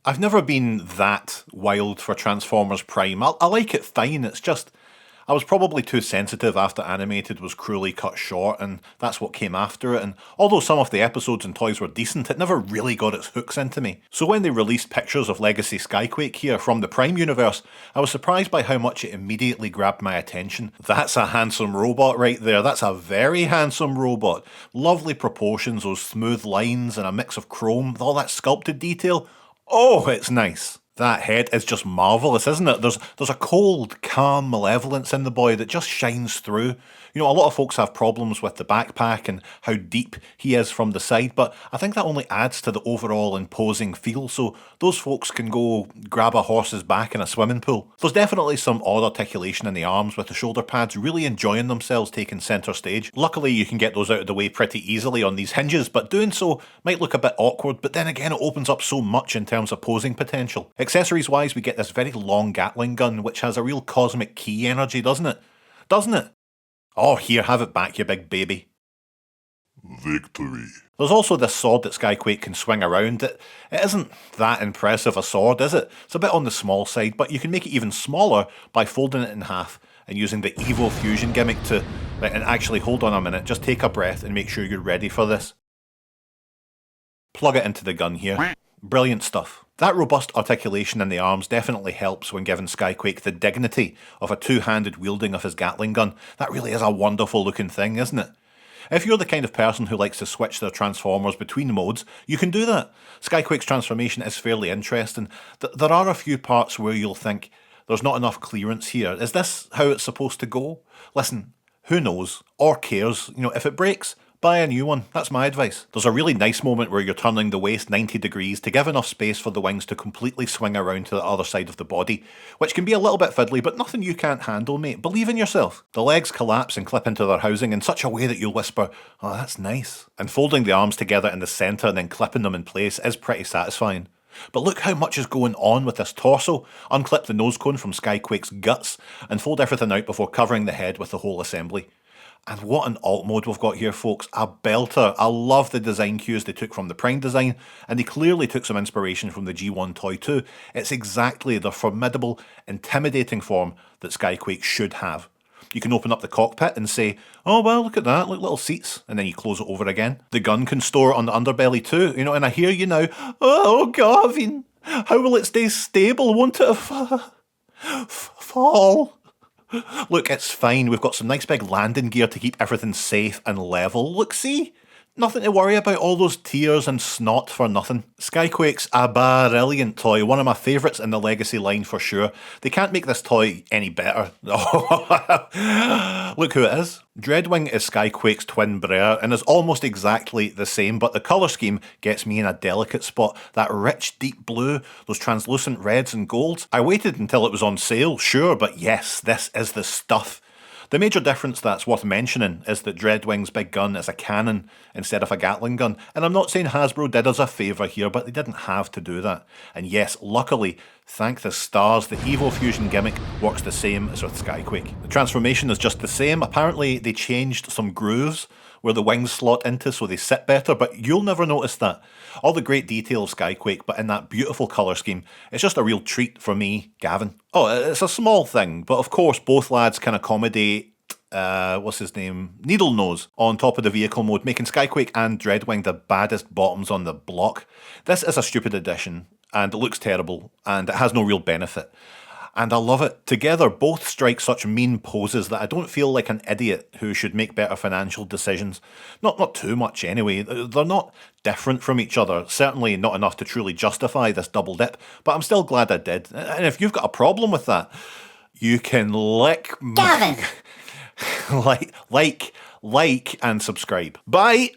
I've never been that wild for Transformers Prime. I like it fine, it's just I was probably too sensitive after Animated was cruelly cut short, and that's what came after it, and although some of the episodes and toys were decent, it never really got its hooks into me. So when they released pictures of Legacy Skyquake here from the Prime universe, I was surprised by how much it immediately grabbed my attention. That's a handsome robot right there, that's a very handsome robot. Lovely proportions, those smooth lines and a mix of chrome, with all that sculpted detail. Oh, it's nice. That head is just marvellous, isn't it? There's a cold, calm malevolence in the boy that just shines through. You know, a lot of folks have problems with the backpack and how deep he is from the side, but I think that only adds to the overall imposing feel, so those folks can go grab a horse's back in a swimming pool. There's definitely some odd articulation in the arms, with the shoulder pads really enjoying themselves taking centre stage. Luckily you can get those out of the way pretty easily on these hinges, but doing so might look a bit awkward, but then again it opens up so much in terms of posing potential. Accessories wise, we get this very long Gatling gun, which has a real cosmic key energy, doesn't it? Doesn't it? Oh, here, have it back, you big baby. Victory. There's also this sword that Skyquake can swing around. It isn't that impressive a sword, is it? It's a bit on the small side, but you can make it even smaller by folding it in half and using the Evo Fusion gimmick to... Right, and actually, hold on a minute, just take a breath and make sure you're ready for this. Plug it into the gun here. Brilliant stuff. That robust articulation in the arms definitely helps when giving Skyquake the dignity of a two-handed wielding of his Gatling gun. That really is a wonderful looking thing, isn't it? If you're the kind of person who likes to switch their Transformers between modes, you can do that. Skyquake's transformation is fairly interesting. There are a few parts where you'll think, there's not enough clearance here. Is this how it's supposed to go? Listen, who knows, or cares? You know, if it breaks, buy a new one, that's my advice. There's a really nice moment where you're turning the waist 90 degrees to give enough space for the wings to completely swing around to the other side of the body, which can be a little bit fiddly, but nothing you can't handle, mate. Believe in yourself. The legs collapse and clip into their housing in such a way that you'll whisper, oh, that's nice. And folding the arms together in the centre and then clipping them in place is pretty satisfying. But look how much is going on with this torso. Unclip the nose cone from Skyquake's guts and fold everything out before covering the head with the whole assembly. And what an alt mode we've got here, folks. A belter. I love the design cues they took from the Prime design, and they clearly took some inspiration from the G1 toy too. It's exactly the formidable, intimidating form that Skyquake should have. You can open up the cockpit and say, oh well, look at that, look, little seats, and then you close it over again. The gun can store on the underbelly too, you know, and I hear you now, oh Gavin, how will it stay stable, won't it fall? Look, it's fine, we've got some nice big landing gear to keep everything safe and level. Look, see? Nothing to worry about, all those tears and snot for nothing. Skyquake's a brilliant toy, one of my favourites in the Legacy line for sure. They can't make this toy any better. Look who it is. Dreadwing is Skyquake's twin brother and is almost exactly the same, but the colour scheme gets me in a delicate spot. That rich deep blue, those translucent reds and golds. I waited until it was on sale, sure, but yes, this is the stuff. The major difference that's worth mentioning is that Dreadwing's big gun is a cannon instead of a Gatling gun, and I'm not saying Hasbro did us a favour here, but they didn't have to do that. And yes, luckily, thank the stars, the Evo Fusion gimmick works the same as with Skyquake. The transformation is just the same. Apparently they changed some grooves where the wings slot into so they sit better, but you'll never notice that. All the great detail of Skyquake, but in that beautiful colour scheme, it's just a real treat for me, Gavin. Oh, it's a small thing, but of course both lads can accommodate what's his name? Needle Nose on top of the vehicle mode, making Skyquake and Dreadwing the baddest bottoms on the block. This is a stupid addition, and it looks terrible, and it has no real benefit. And I love it. Together, both strike such mean poses that I don't feel like an idiot who should make better financial decisions. Not too much anyway. They're not different from each other. Certainly not enough to truly justify this double dip, but I'm still glad I did. And if you've got a problem with that, you can lick Gavin! like and subscribe. Bye!